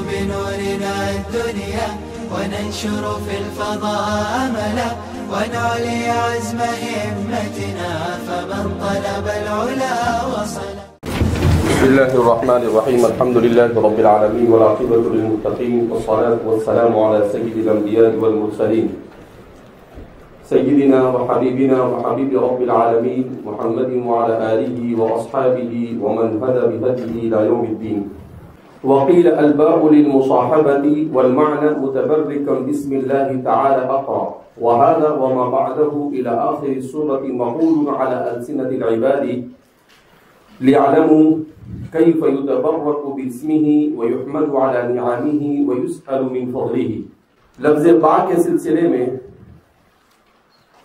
بنورنا الدنيا وننشر في الفضاء أملا ونعلي عزم همتنا فمن طلب العلا وصل. بسم الله الرحمن الرحيم. الحمد لله رب العالمين والعاقبة للمتقين والصلاة والسلام على سيد الأنبياء والمرسلين سيدنا وحبيبنا وحبيب رب العالمين محمد وعلى آله وأصحابه ومن هدى بهديه إلى يوم الدين. وقيل الباء للمصاحبة والمعنى متبركا بسم الله تعالى أقرأ، وهذا وما بعده إلى آخر السورة مقول على ألسنة العباد ليعلموا كيف يتبرك باسمه ويحمد على نعمه ويسأل من فضله. لفظ با کے سلسلے میں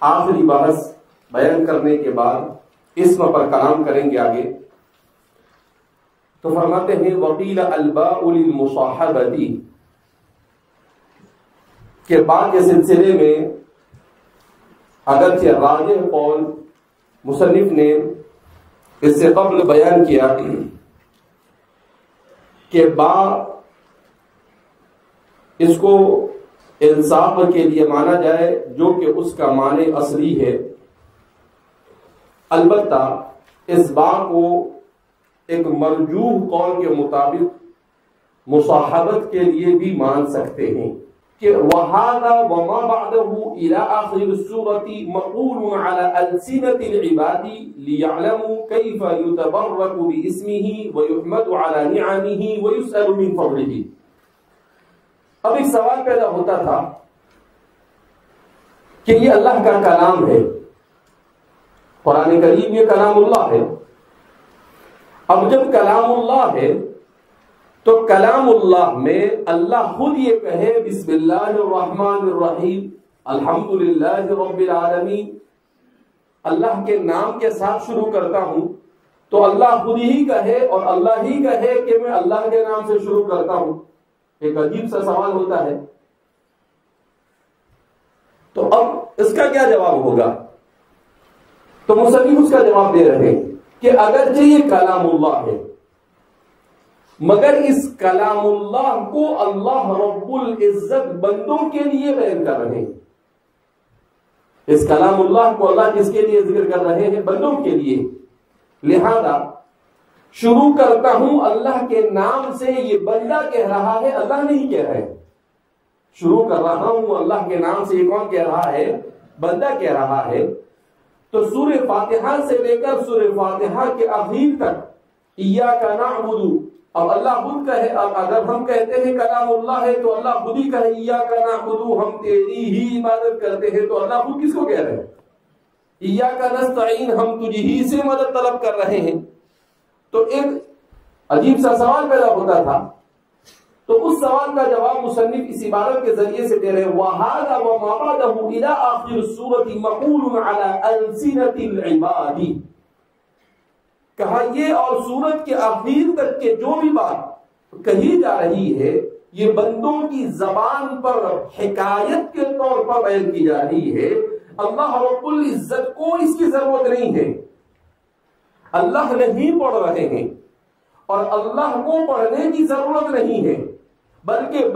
آخری بحث بیان کرنے کے بعد اسم پر کلام کریں گے آگے. تو فرماتے ہیں وقیل الباء للمصاحبتی کہ با کے سلسلے میں اگرچہ راجح قول مصنف نے اس سے قبل بیان کیا کہ با اس کو انصاف کے لیے مانا جائے جو کہ اس کا معنی اصلی ہے. البتہ اس با کو ایک مرجوح قول کے مطابق مصاحبت کے لیے بھی مان سکتے ہیں کہ وَهَذَا وَمَا بَعْدَهُ إِلَىٰ آخِرِ السُّورَةِ مَقُولٌ عَلَىٰ أَلْسِنَةِ الْعِبَادِ لِيَعْلَمُوا كَيْفَ يُتَبَرَّكُ بِاسْمِهِ وَيُحْمَدُ عَلَىٰ نِعَمِهِ وَيُسْأَلُ مِن فَضْلِهِ. اب ایک سوال پیدا ہوتا تھا کہ یہ اللہ کا کلام ہے، قرآن کریم یہ کلام اللہ ہے. اب جب کلام اللہ ہے تو کلام اللہ میں اللہ خود یہ کہے بسم اللہ الرحمن الرحیم الحمدللہ رب العالمین، اللہ کے نام کے ساتھ شروع کرتا ہوں، تو اللہ خود ہی کہے اور اللہ ہی کہے کہ میں اللہ کے نام سے شروع کرتا ہوں. ایک عجیب سا سوال ہوتا ہے. تو اب اس کا کیا جواب ہوگا؟ تو مصنف اس کا جواب دے رہے ہیں کہ اگرچہ یہ کلام اللہ ہے مگر اس کلام اللہ کو اللہ رب العزت بندوں کے لیے بیان کر رہے ہیں. اس کلام اللہ کو اللہ کس کے لیے ذکر کر رہے ہیں؟ بندوں کے لیے. لہذا شروع کرتا ہوں اللہ کے نام سے، یہ بندہ کہہ رہا ہے، اللہ نہیں کہہ رہے. شروع کر رہا ہوں اللہ کے نام سے، یہ کون کہہ رہا ہے؟ بندہ کہہ رہا ہے. تو سورہ فاتحہ سے لے کر سورہ فاتحہ کے آخر تک ایاک نعبد، اب اللہ خود کہے. اب اگر ہم کہتے ہیں کلام اللہ ہے تو اللہ خود ہی کہے ایاک نعبد، ہم تیری ہی عبادت کرتے ہیں، تو اللہ خود کس کو کہہ رہے ہیں؟ ایاک نستعین، ہم تجھ ہی سے مدد طلب کر رہے ہیں. تو ایک عجیب سا سوال پیدا ہوتا تھا. تو اس سوال کا جواب مصنف اس عبارت کے ذریعے سے دے رہے ہیں وَهَذَا وَمَا بَعْدَهُ إِلَىٰ آخِرِ السُّورَةِ مَقُولٌ عَلَىٰ أَلْسِنَةِ الْعِبَادِ. کہا یہ اور سورت کے آخر تک کے جو بھی بات کہی جا رہی ہے یہ بندوں کی زبان پر حکایت کے طور پر بیان کی جا رہی ہے. اللہ رب العزت کو اس کی ضرورت نہیں ہے، اللہ نہیں پڑھ رہے ہیں اور اللہ کو پڑھنے کی ضرورت نہیں ہے، بلکہ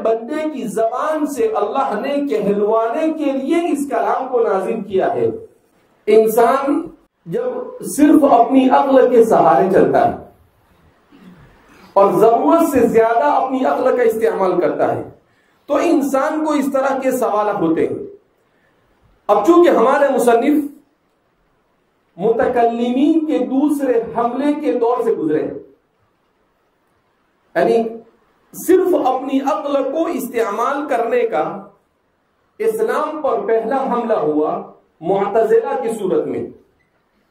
بندے کی زبان سے اللہ نے کہلوانے کے لیے اس کلام کو نازل کیا ہے. انسان جب صرف اپنی عقل کے سہارے چلتا ہے اور ضرورت سے زیادہ اپنی عقل کا استعمال کرتا ہے تو انسان کو اس طرح کے سوالات ہوتے ہیں. اب چونکہ ہمارے مصنف متکلمین کے دوسرے حملے کے دور سے گزرے ہیں، یعنی صرف اپنی عقل کو استعمال کرنے کا اسلام پر پہلا حملہ ہوا معتزلہ کی صورت میں.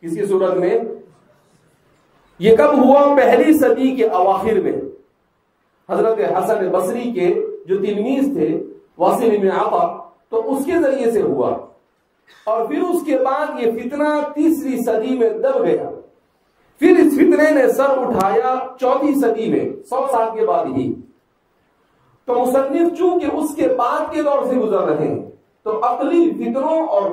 کس کی صورت میں؟ یہ کب ہوا؟ پہلی صدی کے اواخر میں. حضرت حسن بصری کے جو تلمیذ تھے واصل بن عطا، تو اس کے ذریعے سے ہوا. اور پھر اس کے بعد یہ فتنہ تیسری صدی میں دب گیا. پھر اس فتنے نے سر اٹھایا چوتھی صدی میں 100 سال کے بعد ہی. تو مصنف چونکہ اس کے بعد کے دور سے گزر رہے ہیں تو عقلی فتنوں اور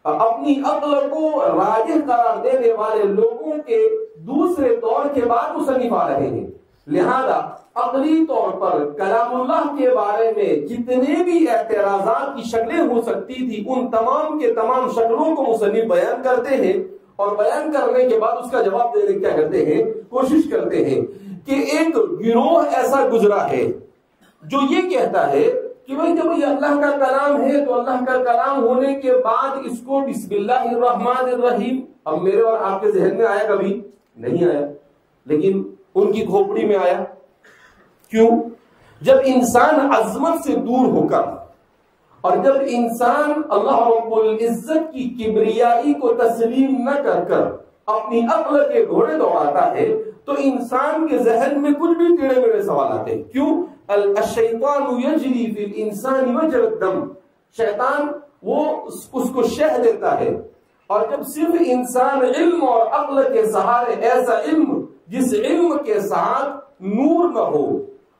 اپنی عقل کو راجح قرار دینے والے لوگوں کے دوسرے دور کے بعد مصنف آ رہے ہیں. لہذا عقلی طور پر کلام اللہ کے بارے میں جتنے بھی اعتراضات کی شکلیں ہو سکتی تھی ان تمام کے تمام شکلوں کو مصنف بیان کرتے ہیں، اور بیان کرنے کے بعد اس کا جواب دینے کیا کرتے ہیں، کوشش کرتے ہیں کہ ایک گروہ ایسا گزرا ہے جو یہ کہتا ہے کہ بھئی جب یہ اللہ کا کلام ہے تو اللہ کا کلام ہونے کے بعد اس کو بسم اللہ الرحمن الرحیم، اب میرے اور آپ کے ذہن میں آیا کبھی نہیں آیا، لیکن ان کی کھوپڑی میں آیا. کیوں؟ جب انسان عظمت سے دور ہو کر اور جب انسان اللہ رب العزت کی کبریائی کو تسلیم نہ کر کر اپنی عقل کے گھوڑے دوڑاتا ہے تو انسان کے ذہن میں کچھ بھی ٹیڑے میڑے سوال آتے ہیں. کیوں؟ الشیطان یجری فی الانسان مجری الدم، شیطان وہ اس کو شہ دیتا ہے. اور جب صرف انسان علم اور عقل کے سہارے، ایسا علم جس علم کے ساتھ نور نہ ہو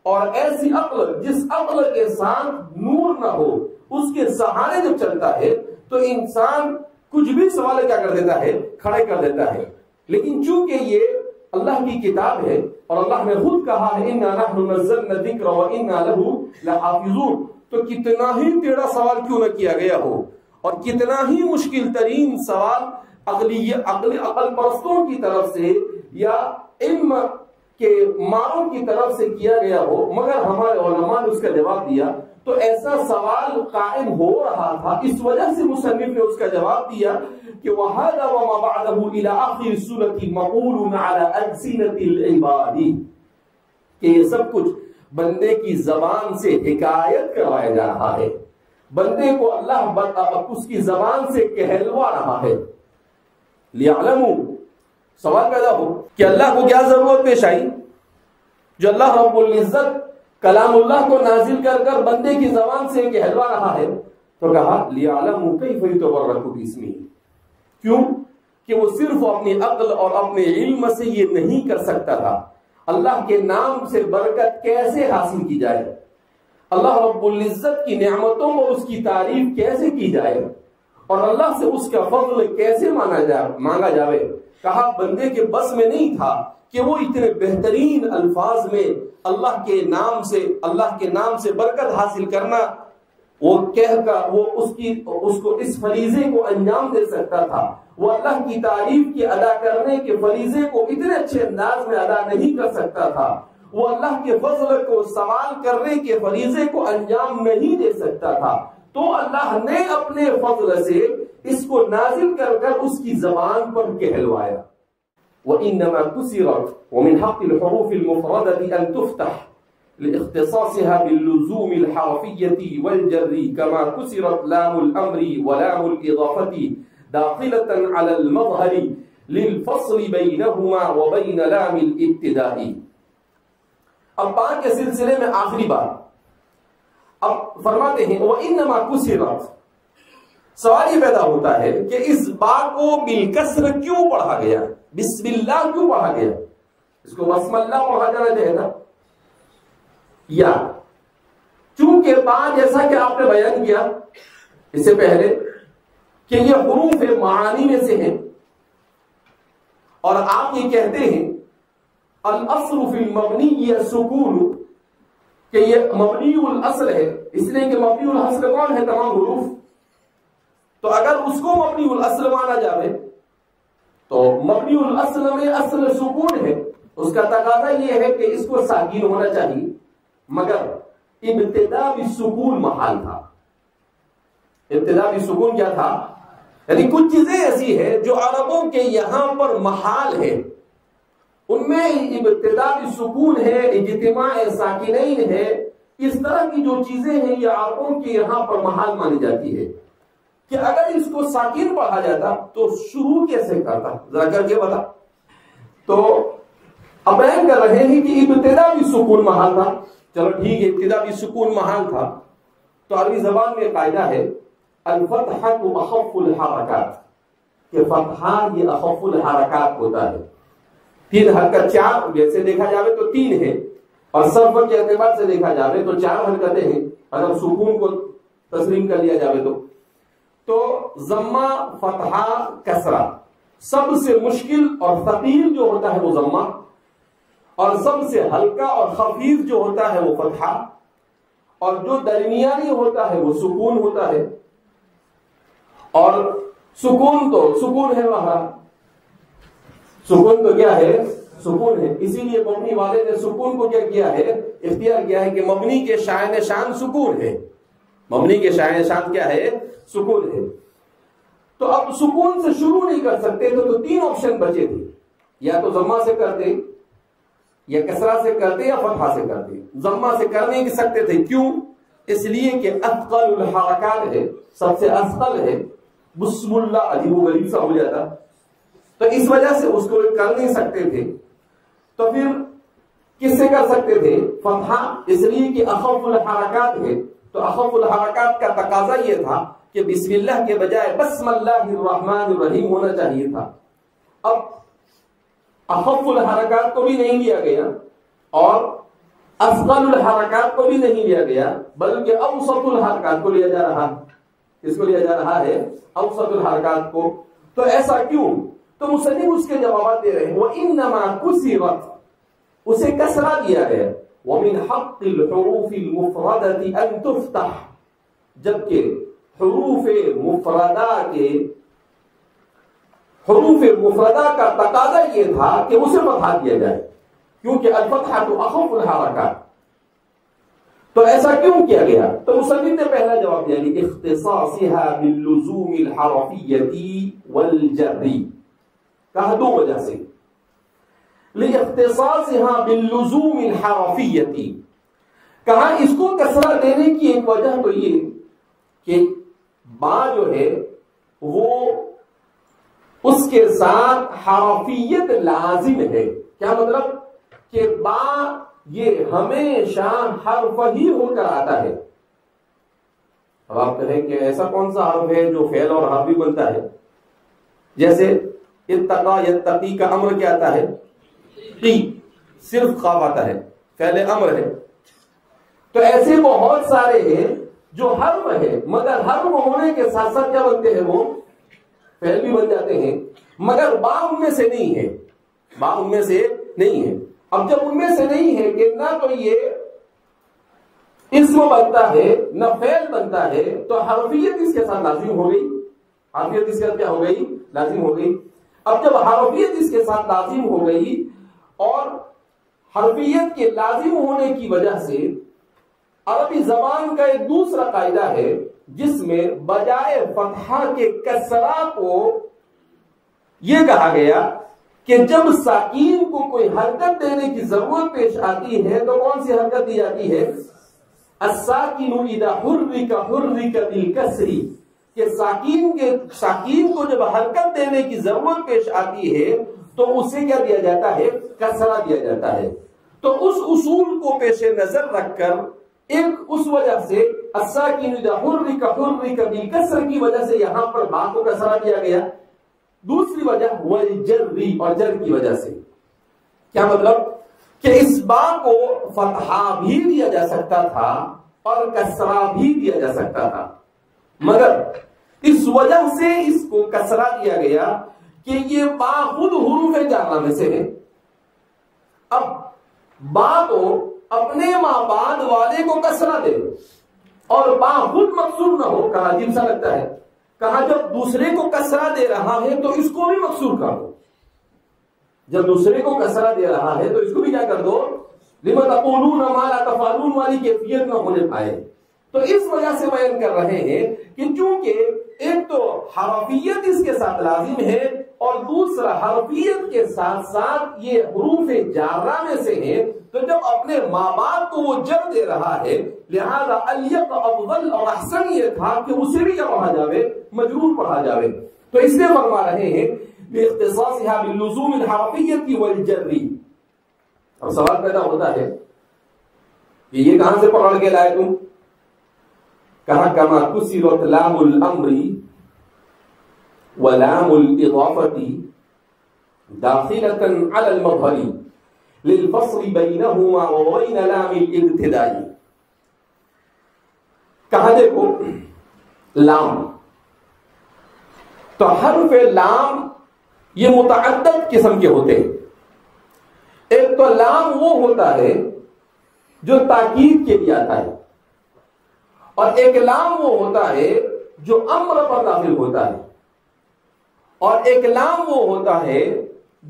اور ایسی عقل جس عقل کے ساتھ نور نہ ہو، اس کے سہارے جب چلتا ہے تو انسان کچھ بھی سوال کیا کر دیتا ہے، کھڑے کر دیتا ہے. لیکن چونکہ یہ اللہ کی کتاب ہے اور اللہ نے خود کہا ہے اِنَّا نَحْنُ نَزَّلْنَا الذِّكْرَ وَإِنَّا لَهُ لَحَافِظُونَ، تو کتنا ہی ٹیڑھا سوال کیوں نہ کیا گیا ہو اور کتنا ہی مشکل ترین سوال عقل پرستوں کی طرف سے یا علم کے ماروں کی طرف سے کیا گیا ہو، مگر ہمارے علماء نے اس کا جواب دیا. تو ایسا سوال قائم ہو رہا تھا، اس وجہ سے مصنف نے اس کا جواب دیا کہ وَهَذَا وَمَا بَعْدَهُ إِلَىٰ آخِرِ السُّورَةِ مَقُولٌ عَلَىٰ أَلْسِنَةِ الْعِبَادِ، کہ یہ سب کچھ بندے کی زبان سے حکایت کروایا جا رہا ہے، بندے کو اللہ اس کی زبان سے کہلوا رہا ہے. لِيَعْلَمُوا، سوال پیدا ہو کہ اللہ کو کیا ضرورت پیش آئی جو اللہ رب العزت کلام اللہ کو نازل کر کر بندے کی زبان سے کہلوا رہا ہے. تو کہا لِيَعْلَمُوا كَيْفَ يُتَبَرَّكُ بِاسْمِهِ، کیوں کہ وہ صرف اپنی عقل اور اپنے علم سے یہ نہیں کر سکتا تھا اللہ کے نام سے برکت کیسے حاصل کی جائے، اللہ رب العزت کی نعمتوں اور اس کی تعریف کیسے کی جائے اور اللہ سے اس کا فضل کیسے مانگا جائے. کہا بندے کے بس میں نہیں تھا کہ وہ اتنے بہترین الفاظ میں اللہ کے نام سے برکت حاصل کرنا وہ کہہ کر وہ اس کو اس فریضے کو انجام دے سکتا تھا. وہ اللہ کی تعریف کی ادا کرنے کے فریضے کو اتنے اچھے انداز میں ادا نہیں کر سکتا تھا. وہ اللہ کے فضل کو سوال کرنے کے فریضے کو انجام نہیں دے سکتا تھا. تو اللہ نے اپنے فضل سے اس کو نازل کر کر اس کی زبان پر کہلوایا. وَإِنَّمَا كُسِرَتْ وَمِنْ حَقِّ الْحُرُوفِ الْمُفْرَدَةِ أَن تُفْتَحَ لِاخْتِصَاصِهَا بِاللُّزُومِ الْحَرْفِيَّةِ وَالْجَرِّ كَمَا كُسِرَتْ لَامُ الْأَمْرِ وَلَامُ الْإِضَافَةِ دَاخِلَةً عَلَى الْمَظْهَرِ لِلْفَصْلِ بَيْنَهُمَا وَبَيْنَ لَامِ الْإِبْتِدَاءِ. اب بات کے سلسلے میں آخری بات اب فرماتے ہیں وَإِنَّمَا كُسِرَتْ. سوال یہ پیدا ہوتا ہے کہ اس بات کو بالکسر کیوں پڑھا گیا، بسم اللہ کیوں پڑھا گیا؟ اس کو بسم اللہ پڑھا جانا چاہیے تھا، یا چونکہ بات جیسا کہ آپ نے بیان کیا اس سے پہلے کہ یہ حروف معانی میں سے ہیں اور آپ یہ کہتے ہیں الاصل فی المبنی السکون، کہ یہ مبنی الاصل ہے، اس لیے کہ مبنی الاصل کون ہے؟ تمام حروف. تو اگر اس کو مبنی الاصل مانا جائے تو مبنی الاصل میں اصل سکون ہے، اس کا تقاضا یہ ہے کہ اس کو ساکین ہونا چاہیے، مگر ابتدا بالسکون محال تھا. ابتدا بالسکون کیا تھا؟ یعنی کچھ چیزیں ایسی ہیں جو عربوں کے یہاں پر محال ہے، ان میں ابتدا بالسکون ہے، اجتماع ساکنین ہے، اس طرح کی جو چیزیں ہیں یہ عربوں کے یہاں پر محال مانی جاتی ہے کہ اگر اس کو ساکن پڑھا جاتا تو شروع کیسے کرتا، ذرا کر کے بتا. تو اب بیان کر رہے ہیں کہ ابتدا بھی سکون محال تھا. چلو ٹھیک ہے، ابتدا بھی سکون محال تھا تو عربی زبان میں قاعدہ ہے الفتحۃ اخف الحرکات، کہ فتحہ یہ اخف الحرکات ہوتا ہے. 3 حرکت 4 جیسے دیکھا جائے تو 3 ہے اور صرف کے اعتبار سے دیکھا جائے تو 4 حرکتیں ہیں اگر سکون کو تسلیم کر لیا جائے تو ضمہ فتحہ کسرہ، سب سے مشکل اور ثقیل جو ہوتا ہے وہ ضمہ، اور سب سے ہلکا اور خفیف جو ہوتا ہے وہ فتحہ، اور جو درمیانی ہوتا ہے وہ سکون ہوتا ہے. اور سکون تو سکون ہے، وہاں سکون تو کیا ہے؟ سکون ہے. اسی لیے مبنی والے نے سکون کو کیا کیا ہے؟ اختیار کیا ہے کہ مبنی کے شائن شان سکون ہے. مبنی کے شائن شان کیا ہے؟ سکون ہے. تو اب سکون سے شروع نہیں کر سکتے تو تین آپشن بچے تھے، یا تو ضمہ سے کرتے، یا کسرہ سے کرتے، یا فتحہ سے کرتے. ضمہ سے کر نہیں سکتے تھے، کیوں؟ اس لیے کہ اثقل الحرکات ہے، سب سے اثقل ہے. بسم اللہ عجیب و غریب سا ہو جاتا، تو اس وجہ سے اس کو کر نہیں سکتے تھے. تو پھر کس سے کر سکتے تھے؟ فتحہ، اس لیے کہ اخف الحرکات ہے. تو اخف الحرکات کا تقاضا یہ تھا کہ بسم اللہ کے بجائے بسم اللہ الرحمن الرحیم ہونا چاہیے تھا. اب اخف الحرکات کو بھی نہیں لیا گیا اور اثقل الحرکات کو بھی نہیں لیا گیا، بلکہ اوسط الحرکات کو لیا جا رہا. اس کو لیا جا رہا ہے اوسط الحرکات کو. تو ایسا کیوں؟ تو مصنف اس کے جوابات دے رہے ہیں. وَإِنَّمَا كُسِرَتْ، اسے کسرہ دیا گیا. وَمِنْ حَقِّ الْحُرُوفِ الْمُفْرَدَةِ أَن تُفْتَحْ، جبکہ حروف مفردہ کا تقاضا یہ تھا کہ اسے فتحہ دیا جائے، کیونکہ الفتحہ تو اخف الحرکات. تو ایسا کیوں کیا گیا؟ تو مصنف نے پہلا جواب دیا کہ اختصاصها باللزوم الحرفیۃ والجر. کہا دو وجہ سے. لاختصاصها باللزوم الحرفیۃ، کہا اس کو کسرہ دینے کی ایک وجہ تو یہ کہ با جو ہے وہ اس کے ساتھ حرفیت لازم ہے. کیا مطلب؟ کہ با یہ ہمیشہ حرف ہی ہو کر آتا ہے. اب آپ کہیں کہ ایسا کون سا حرف ہے جو فعل اور حرف بھی بنتا ہے؟ جیسے اتقا یتقی کا امر کیا آتا ہے؟ قی، صرف قاف آتا ہے، فعل امر ہے. تو ایسے بہت سارے ہیں جو حرف ہے، مگر حرف ہونے کے ساتھ ساتھ کیا بنتے ہیں؟ وہ فعل بھی بن جاتے ہیں، مگر با ان میں سے نہیں ہے. با ان میں سے نہیں ہے. اب جب ان میں سے نہیں ہے کہ نہ تو یہ اسم بنتا ہے نہ فعل بنتا ہے، تو حرفیت اس کے ساتھ لازم ہو گئی. حرفیت اس کے ساتھ کیا ہو گئی؟ لازم ہو گئی. اب جب حرفیت اس کے ساتھ لازم ہو گئی، اور حرفیت کے لازم ہونے کی وجہ سے عربی زبان کا ایک دوسرا قاعدہ ہے جس میں بجائے فتحہ کے کسرہ کو یہ کہا گیا کہ جب ساکین کو کوئی حرکت دینے کی ضرورت پیش آتی ہے تو کون سی حرکت دی جاتی ہے؟ الساکن اذا حرک حرک بالکسر، کہ ساکین کو جب حرکت دینے کی ضرورت پیش آتی ہے تو اسے کیا دیا جاتا ہے؟ کسرہ دیا جاتا ہے. تو اس اصول کو پیش نظر رکھ کر ایک اس وجہ سے الساکن اذا حرک حرک بالکسر کی وجہ سے یہاں پر با کو کسرہ دیا گیا. دوسری وجہ والجر، اور جر کی وجہ سے. کیا مطلب؟ کہ اس با کو فتحہ بھی دیا جا سکتا تھا اور کسرہ بھی دیا جا سکتا تھا، مگر اس وجہ سے اس کو کسرہ دیا گیا کہ یہ با خود حروف جارہ میں سے ہے. اب با تو اپنے ماں بعد والے کو کسرہ دے اور با خود مکسور نہ ہو، کہا عجیب سا لگتا ہے. کہا جب دوسرے کو کسرہ دے رہا ہے تو اس کو بھی مکسور کر دو. جب دوسرے کو کسرہ دے رہا ہے تو اس کو بھی کیا کر دو؟ لِمَ تَقُولُونَ مَا لَا تَفْعَلُونَ والی کیفیت نہ ہونے پائے. تو اس وجہ سے بیان کر رہے ہیں کہ چونکہ ایک تو حرفیت اس کے ساتھ لازم ہے اور دوسرا حرفیت کے ساتھ ساتھ یہ حروف جارہ میں سے ہے، تو جب اپنے ماں باپ کو وہ جر دے رہا ہے لہذا الیق افضل اور احسن یہ تھا کہ اسے بھی کیا پڑھا جاوے؟ مجرور پڑھا جاوے. تو اس لیے فرما رہے ہیں باختصاصها باللزوم الحرفیۃ والجر. اب سوال پیدا ہوتا ہے کہ یہ کہاں سے پکڑ کے لائے تم؟ کہا کما کسرت لام الامر ولام الاضافۃ داخلۃ علی المظہر للفصل بینہما وبین لام الابتداء. کہا دیکھو لام، تو حرف لام یہ متعدد قسم کے ہوتے ہیں. ایک تو لام وہ ہوتا ہے جو تاکید کے لیے آتا ہے، اور ایک لام وہ ہوتا ہے جو امر پر داخل ہوتا ہے، اور ایک لام وہ ہوتا ہے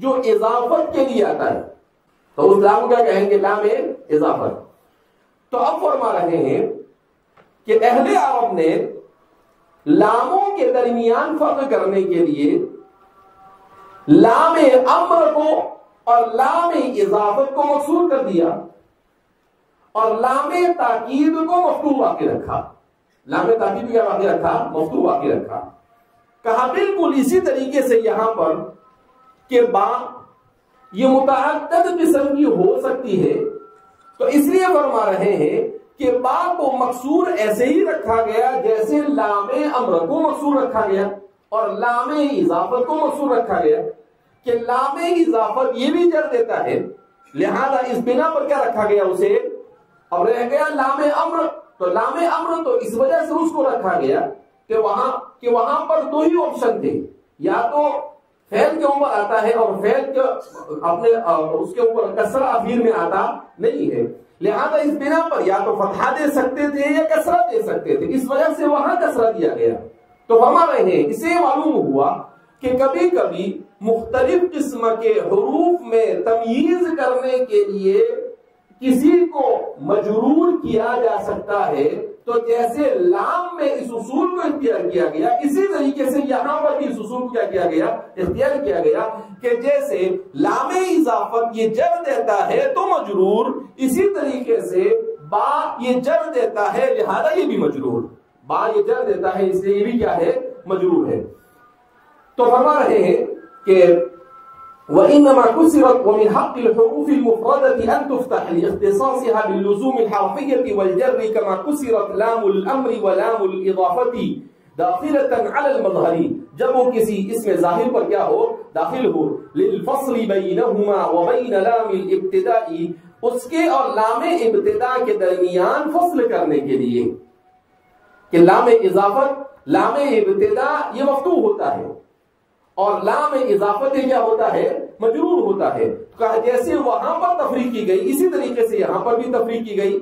جو اضافت کے لیے آتا ہے. تو اس لام کیا کہیں گے؟ لام اضافت. تو اب فرما رہے ہیں کہ اہل عرب نے لاموں کے درمیان فرق کرنے کے لیے لام امر کو اور لام اضافت کو مقصور کر دیا، اور لام تاکید کو مفتوح باقی رکھا. لام تاکید کیا باقی رکھا؟ مفتوح باقی رکھا. کہا بالکل اسی طریقے سے یہاں پر کہ با یہ متعدد قسم کی ہو سکتی ہے، تو اس لیے فرما رہے ہیں کہ با کو مقصور ایسے ہی رکھا گیا جیسے لام امر کو مقصور رکھا گیا اور لام اضافت کو مقصور رکھا گیا، کہ لام اضافت یہ بھی جر دیتا ہے، لہذا اس بنا پر کیا رکھا گیا اسے؟ اب رہ گیا لام امر. تو لام امر تو اس وجہ سے اس کو رکھا گیا کہ وہاں پر دو ہی آپشن تھے، یا تو فعل کے اوپر آتا ہے اور فعل کے اپنے اس کے اوپر کسرہ اخیر میں آتا نہیں ہے، لہذا اس بنا پر یا تو فتحہ دے سکتے تھے یا کسرہ دے سکتے تھے، اس وجہ سے وہاں کسرہ دیا گیا. تو فرما رہے ہیں اسے معلوم ہوا کہ کبھی کبھی مختلف قسم کے حروف میں تمییز کرنے کے لیے کسی کو مجرور کیا جا سکتا ہے. تو جیسے لام میں اس اصول کو اختیار کیا گیا، اسی طریقے سے یہاں پر بھی اس اصول کو کیا کیا گیا؟ اختیار کیا گیا کہ جیسے لام اضافت یہ جر دیتا ہے تو مجرور، اسی طریقے سے با یہ جر دیتا ہے لہذا یہ بھی مجرور. با یہ جر دیتا ہے اس لیے یہ بھی کیا ہے؟ مجرور ہے. تو فرما رہے ہیں کہ وَإِنَّمَا كُسِرَتْ وَمِنْ حَقِّ الْحُرُوفِ الْمُفْرَدَةِ أَنْ تُفْتَحَ لِاخْتِصَاصِهَا بِاللُّزُومِ الْحَرْفِيَّةِ وَالْجَرِّ كَمَا كُسِرَتْ لَامُ الْأَمْرِ وَلَامُ الْإِضَافَةِ دَاخِلَةً عَلَى الْمَظْهَرِ، جب وہ کسی اسم ظاہر پر کیا ہو؟ داخل ہو. لِلْفَصْلِ بَيْنَهُمَا وَبَيْنَ لَامِ الْإِبْتِدَاءِ، اس کے اور لام ابتدا کے درمیان فصل کرنے کے لیے، کہ لام اضافت لام ابتدا یہ مفتوح ہوتا ہے اور لام اضافت کیا ہوتا ہے؟ مجرور ہوتا ہے. جیسے وہاں پر تفریق کی گئی اسی طریقے سے یہاں پر بھی تفریق کی گئی.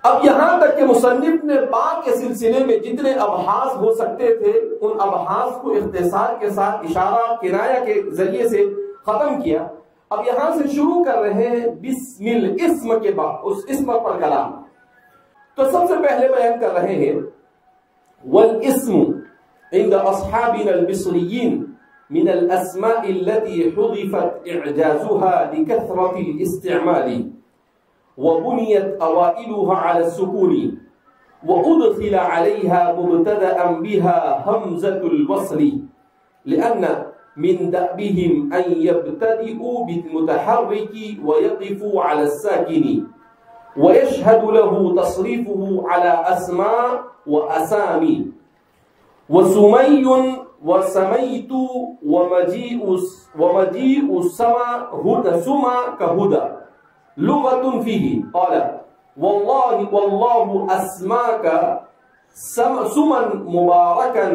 اب یہاں تک کہ مصنف نے با کے سلسلے میں جتنے ابحاث ہو سکتے تھے ان ابحاث کو اختصار کے ساتھ اشارہ کنایہ کے ذریعے سے ختم کیا. اب یہاں سے شروع کر رہے ہیں بسم الاسم کے بعد اس اسم پر کلام. تو سب سے پہلے بیان کر رہے ہیں والاسم عند أصحابنا البصريين من الأسماء التي حذفت إعجازها لكثرة الاستعمال وبنيت أوائلها على السكون وأدخل عليها مبتدأ بها همزة الوصل، لأن من دأبهم أن يبتدئوا بالمتحرك ويقفوا على الساكن، ويشهد له تصريفه على أسماء وأسامي وسمي وسميت ومجيء سما كهدى لغة فيه. قال والله أسماك سما مباركا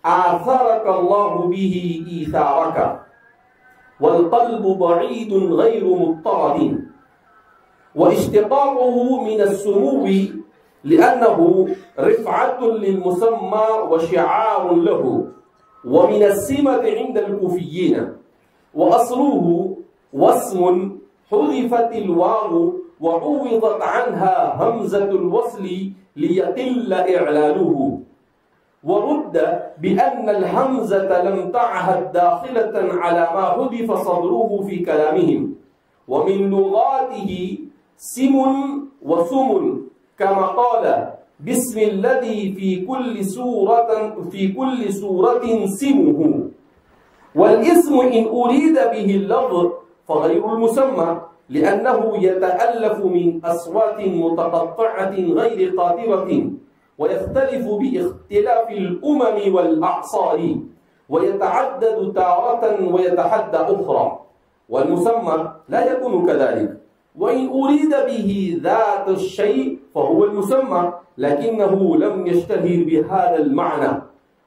آثرك الله به إيثارك، والقلب بعيد غير مضطرد. واشتقاقه من السمو لأنه رفعة للمسمى وشعار له، ومن السمة عند الكوفيين. وأصله واسم حذفت الواو وعوضت عنها همزة الوصل ليقل إعلاله، ورد بأن الهمزة لم تعهد داخلة على ما حذف صدره في كلامهم. ومن لغاته سم وسم، كما قال بسم الذي في كل سورة سمه. والاسم إن أريد به اللفظ فغير المسمى، لأنه يتألف من أصوات متقطعة غير قادرة، ويختلف باختلاف الأمم والأعصار، ويتعدد تارة ويتحدى أخرى. والمسمى لا يكون كذلك، وإن أريد به ذات الشيء فهو المسمى، لكنه لم يشتهر بهذا المعنى.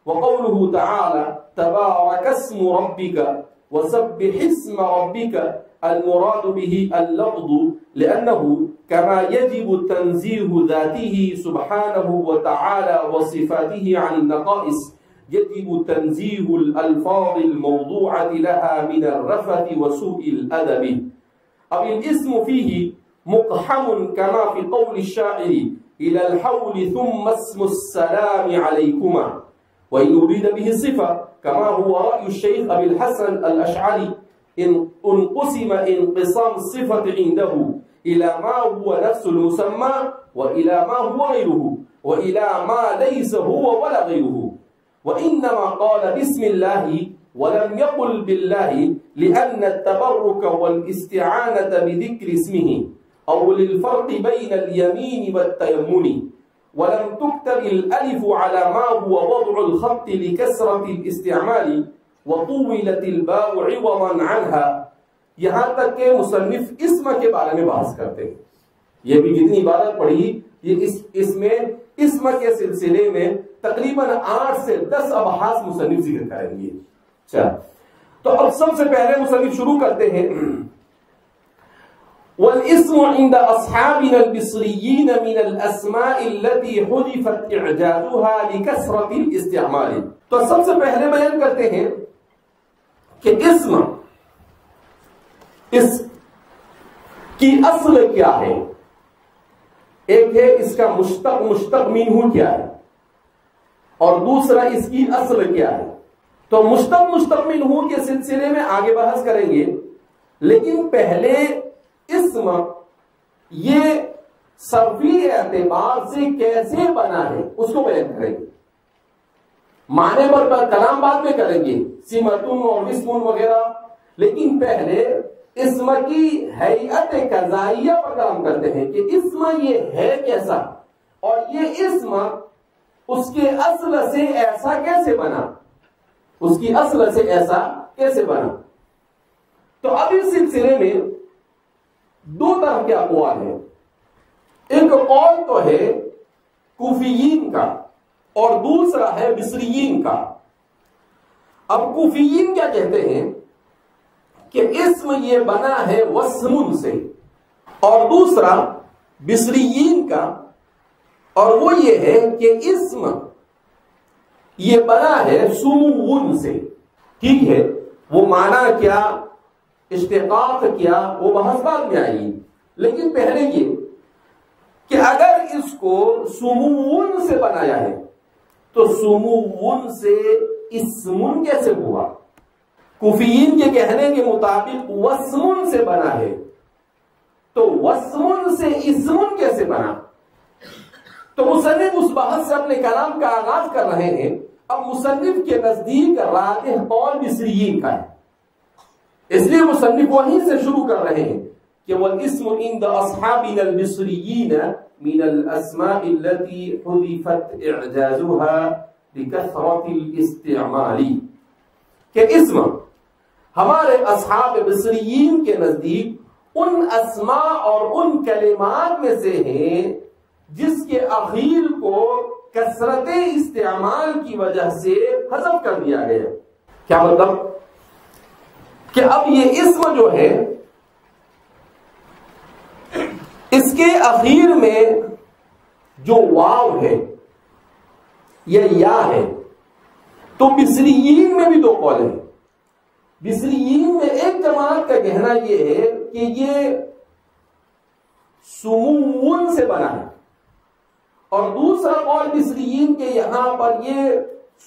وقوله تعالى تبارك اسم ربك وسبح اسم ربك المراد به اللفظ لأنه كما يجب تنزيه ذاته سبحانه وتعالى وصفاته عن النقائص يجب تنزيه الألفاظ الموضوعة لها من الرفث وسوء الأدب. اب الاسم فيه مقحم كما في قول الشاعر إلى الحول ثم اسم السلام عليكما، وإن أريد به صفة كما هو رأي الشيخ أبي الحسن الأشعري إن انقسم انقسام الصفة عنده إلى ما هو نفس المسمى وإلى ما هو غيره وإلى ما ليس هو ولا غيره، وإنما قال بسم الله ولم يقل بالله لأن التبرك والاستعانة بذكر اسمه أو للفرق بين اليمين والتيمم، ولم تكتب الألف على ما هو وضع الخط لكسرة الاستعمال وطولت الباء عوضا عنها. یہاں تک کہ مصنف اسم کے بارے میں بحث کرتے ہیں. یہ بھی جتنی عبارت پڑھی یہ اس میں اسم کے سلسلے میں تقریباً 8 سے 10 ابحاث مصنف ذکر کریں گے. تو اب سب سے پہلے مصنف شروع کرتے ہیں والاسم عند اصحابنا البصريين من الاسماء التي حذفت اعجازها لكثرة الاستعمال. تو سب سے پہلے بیان کرتے ہیں کہ اسم اس کی اصل کیا ہے. ایک ہے اس کا مشتق منہ کیا ہے اور دوسرا اس کی اصل کیا ہے. تو مشتق منہ کے سلسلے میں آگے بحث کریں گے، لیکن پہلے اسم یہ صرفی اعتبار سے کیسے بنا ہے اس کو بیان کریں گے. معنی پر کلام بعد میں کریں گے، سمتن اور اسمن وغیرہ، لیکن پہلے اسم کی حیت قضائیہ پر کلام کرتے ہیں کہ اسم یہ ہے کیسا اور یہ اسم اس کے اصل سے ایسا کیسے بنا، اس کی اصل سے ایسا کیسے بنا. تو اب اس سلسلے میں دو طرح کے اقوال ہیں. ایک قول تو ہے کوفیین کا اور دوسرا ہے بصریین کا. اب کوفیین کیا کہتے ہیں کہ اسم یہ بنا ہے وسمن سے، اور دوسرا بصریین کا اور وہ یہ ہے کہ اسم یہ بنا ہے سمون سے. ٹھیک ہے، وہ معنی کیا، اشتقاق کیا، وہ بحث بعد میں آئی، لیکن پہلے یہ کہ اگر اس کو سمون سے بنایا ہے تو سمون سے اسمن کیسے ہوا. کوفیین کے کہنے کے مطابق وسمن سے بنا ہے تو وسمن سے اسمن کیسے بنا. تو مصنف اس بحث سے اپنے کلام کا آغاز کر رہے ہیں. اب مصنف کے نزدیک راجح قول بصریین کا ہے، اس لیے مصنف وہیں سے شروع کر رہے ہیں کہ والاسم عند اصحابنا البصريين من الاسماء التي حذفت اعجازها لكثرة الاستعمال. کہ اسم ہمارے اصحاب بصریین کے نزدیک ان اسماء اور ان کلمات میں سے ہیں جس کے اخیر کو کثرت استعمال کی وجہ سے حذف کر دیا گیا. کیا مطلب کہ اب یہ اسم جو ہے اس کے اخیر میں جو واو ہے یا ہے، تو بصریین میں بھی دو قول ہیں. بصریین میں ایک جماعت کا کہنا یہ ہے کہ یہ سمون سے بنا ہے، اور دوسرا قول بصریین کے یہاں پر یہ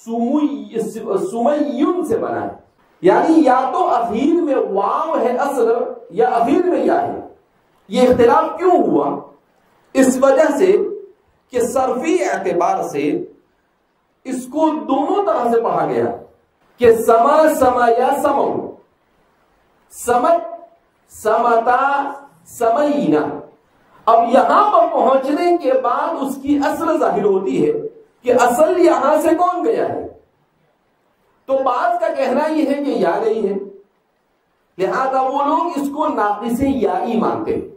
سمیون سے بنا ہے. یعنی یا تو اخیر میں واو ہے اصل یا اخیر میں یا ہے. یہ اختلاف کیوں ہوا؟ اس وجہ سے کہ صرفی اعتبار سے اس کو دونوں طرح سے پڑھا گیا کہ سما سما یا سمو، سمت سمتا سمینا. اب یہاں پر پہنچنے کے بعد اس کی اصل ظاہر ہوتی ہے کہ اصل یہاں سے کون گیا ہے. تو بعض کا کہنا یہ ہے کہ یا نہیں ہے، لہذا وہ لوگ اس کو ناقص یائی مانتے ہیں.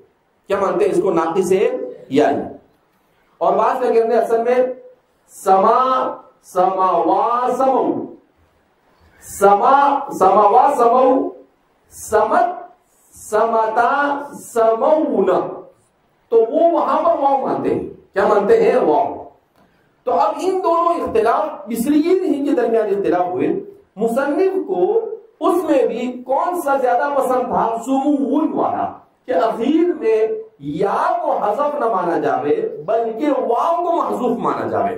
کیا مانتے ہیں؟ اس کو ناقص یائی. اور بعض کا کہنا ہے اصل میں سما سماوا سمو، سما سماوا سمو، سمت سمتا سمونا، تو وہ وہاں پر واو مانتے ہیں. کیا مانتے ہیں؟ واو. تو اب ان دونوں اختلاف مصریین ہی کے درمیان اختلاف ہوئے. مصنف کو اس میں بھی کون سا زیادہ پسند تھا؟ سمون والا، کہ اخیر میں یا کو حذف نہ مانا جاوے بلکہ واو کو محذوف مانا جاوے.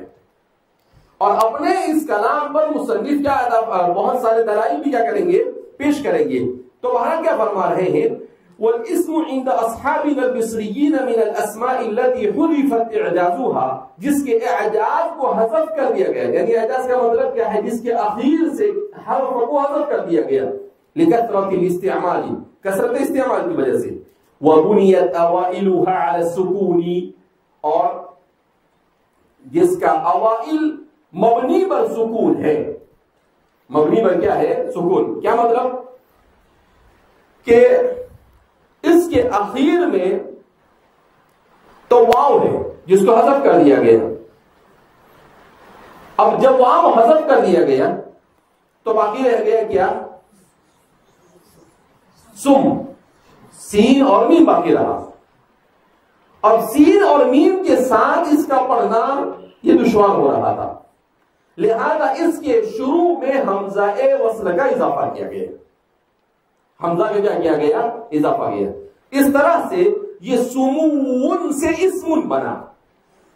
اور اپنے اس کلام پر مصنف کیا بہت سارے دلائل بھی کیا کریں گے؟ پیش کریں گے. تو وہاں کیا فرما رہے ہیں؟ والاسم عند اصحابنا المصريين من الاسماء التي حذفت اعجازها، جس کے اعجاز کو حذف کر دیا گیا. یعنی اعجاز کا مطلب کیا ہے؟ جس کے اخیر سے حرف کو حذف کر دیا گیا. لکثرت الاستعمال، کثرت استعمال کی وجہ سے. وبنيت اوائلها على السكون، اور جس کا اوائل مبنی پر سکون ہے. مبنی پر کیا ہے؟ سکون. کیا مطلب؟ کہ اس کے اخیر میں تو واو ہے جس کو حذف کر دیا گیا. اب جب واو حذف کر دیا گیا تو باقی رہ گیا کیا؟ سم، سین اور میم باقی رہا. اب سین اور میم کے ساتھ اس کا پڑھنا یہ دشوار ہو رہا تھا، لہذا اس کے شروع میں حمزہ وصل کا اضافہ کیا گیا. حمزہ کا کیا کیا گیا؟ اضافہ کیا. اس طرح سے یہ سمون سے اسمن بنا.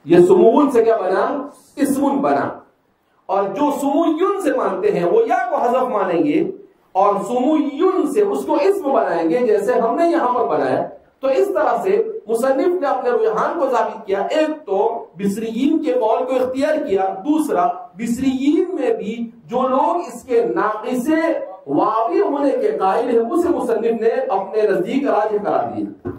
یہ سمون سے کیا بنا؟ اسمن بنا. اور جو سمون سے مانتے ہیں وہ یا کو حذف مانیں گے اور سمون سے اس کو اسم بنائیں گے، جیسے ہم نے یہاں پر بنایا. تو اس طرح سے مصنف نے اپنے رجحان کو ثابت کیا. ایک تو بصریین کے قول کو اختیار کیا، دوسرا بصریین میں بھی جو لوگ اس کے ناقص واوی ہونے کے قائل ہیں اسے مصنف نے اپنے نزدیک راجح قرار دیا.